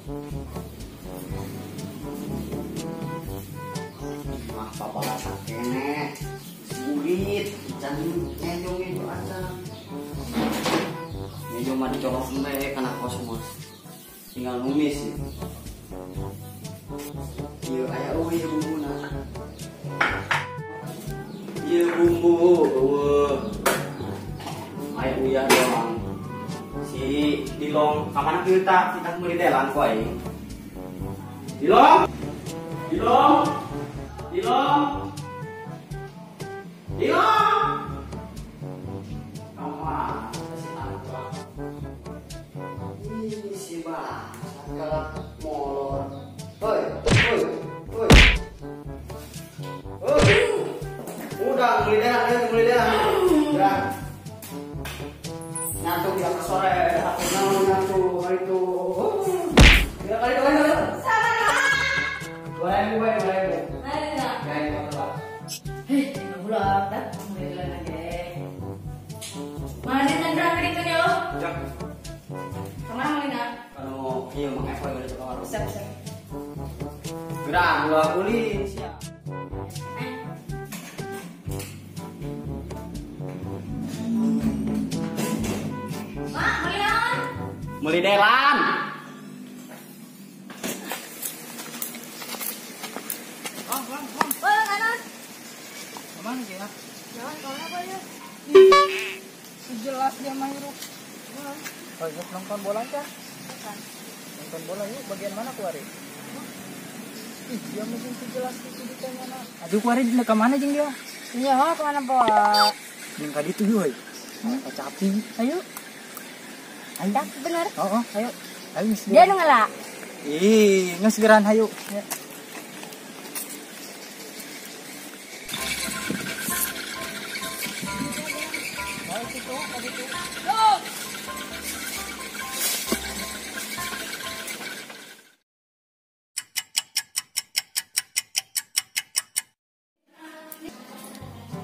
Mah papa rasa kene sulit jangan nyejong itu aja nyejong mah dicolok sembe karena kosmos tinggal numis ya. Iya kayak iya bumbuna iya bumbu ayo uyah doang si Dilong kapan kita melidelan kok ini Dilong Dilong Dilong Dilong kamu mana si Angkot ini si Bah kalau molor hoi hoi hoi hoi udah melidelan udah nyantuk ya ke sore aku nyantuk hari itu ya kali Hei, bulan tak mulai lagi. Mana dengan berapa gitu nih lo? Jak. Kemana mau ini? Kalau iya mau efek dari sekolah. Siap. Gerak gua kulin siap. Mak, melihat? Melidelan. Oh, kanan. Kemana sih ya? Jangan kemana apa ya? Jelas dia mah hirup. Oh, yuk nonton bola aja. Nonton bola yuk. Bagian mana kuari? Ih, dia mungkin jelas itu ditanya nak. Aduh kuari di mana jeng dia? Iya, kemana Pak? Yang tadi tuh yuk. Capi. Ayo. Ayo. Tak benar. Oh, ayo. Ayo. Dia ngelak. Ih, ngesgeran ayo. Ya.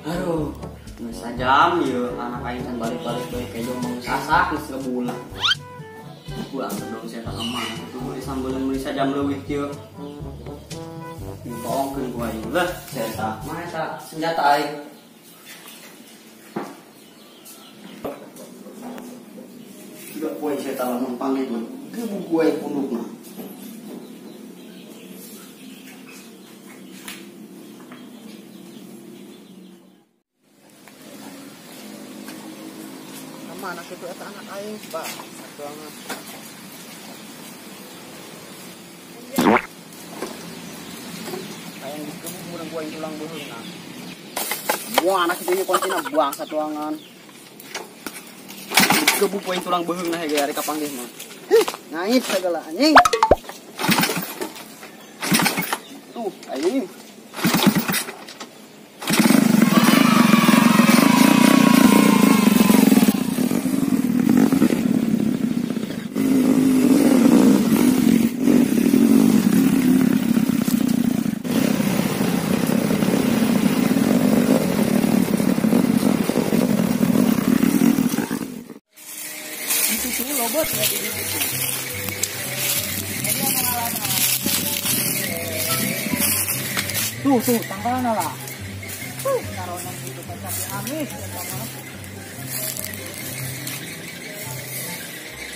Aduh, bisa jam ya anak aing kan balik-balik bae kayak jomong sasak geus sebulan. Pulang sebelum saya tak aman. Itu beli sambelan beli sajam leuwih kieu. Dipongkeun ku aing. Lah, saya tak mah eta senjata aing. Juga poe saya tak lamun panggil gebu gue pundukna. Mana itu eta anak aing, Pak? Satu anak. Aing dikemu murang gua tulang beuheungna. Buang anak itu kontina buang satu angan. Dikemu poin tulang beuheungna hege ari kapanggih mah. Ngait segala anjing. Tuh, aing. Lobot ya di tuh tanggalnya lah. Karena itu sampai amis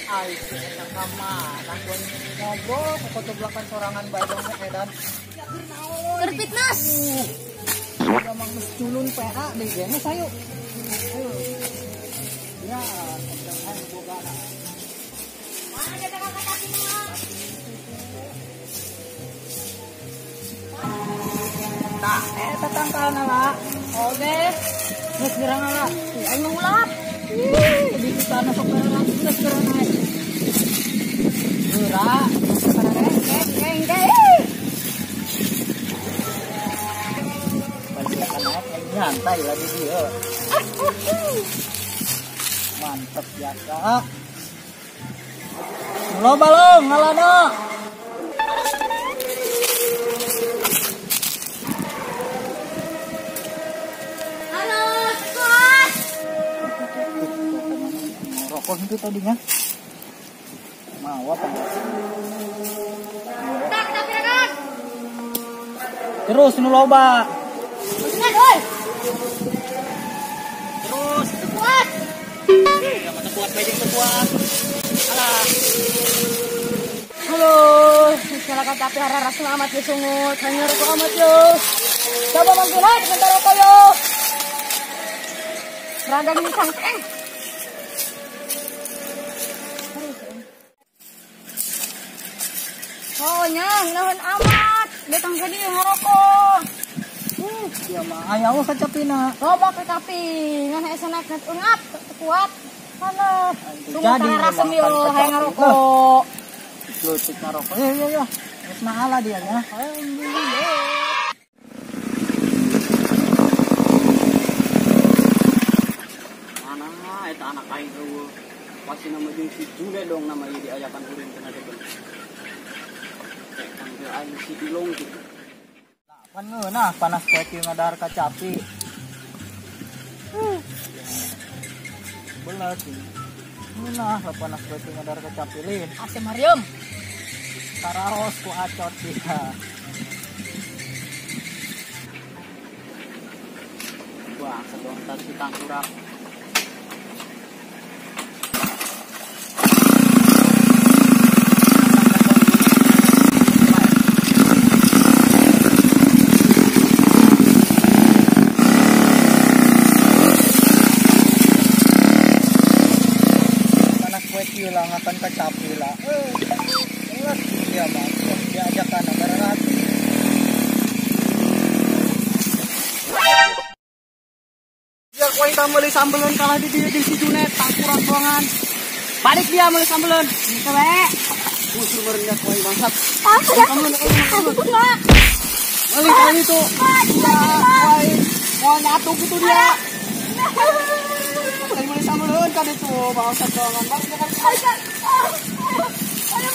Ai kita kamana gua ngobrol ke belakang sorangan badong edan. Berfitness. Udah mang culun PA deh geus ayo. Ayo. Ya, jangan boga. Mana dia kakak kaki mah? Nah, eta tangkalna lah. Oke. Geus gerang lah. Aing ngulap. Di sana sok langsung geus gerang ae. Geura, keng. Panjatan ae nyantai lah di dieu. Mantep biasa. Halo balong, ngalana. Halo, Kos. Rokok itu tadinya. Mau apa? Terus nu loba. Bener, oi. Terus. Kuat. Ya mata kuat aja kuat. Alah. Halo, silakan tapi hararas selamat ya sungut. Hanya rokok amat yo. Coba mangkulai sebentar rokok yo. Rada ini sangkeng. Oh nyang, nahan amat. Datang ke dia ngerokok. Ya mah ayaw kacapina. Loba ke tapi, ngan asa naik ungap kuat. Halo, tunggu Jadi, karena rasem yo, makan hayang kecap. ngerokok. Lutik ngarokok. Ya. Terus naala dia ya. Mana eta anak aing eueuh. Pasti nama jeung si Jude dong nama ieu diayakan urang kana depan. Panggil aing si Ilong gitu. Kan ngeunah panas peti ngadar kacapi. Belas sih. Ngeunah panas peti ngadar kacapi lin. Ase Mariam. Karaos ku acot dia. Wah, sedong tadi tangkurak. Panas peti lah ngakan kacapi lah. Belas dia mah. Diajak kana berat. Ya kuai tah meuli sambelun kalah di dieu di si Junet tangkurak doangan. Balik dia meuli sambelun. Itu we. Usur berendah kuai bangsat. Aku ya. Aku enggak. Meuli kali itu. Ya kuai mau nyatu gitu dia. Kuai meuli sambelun kan itu bangsat doangan. Balik dia kan. Ayo,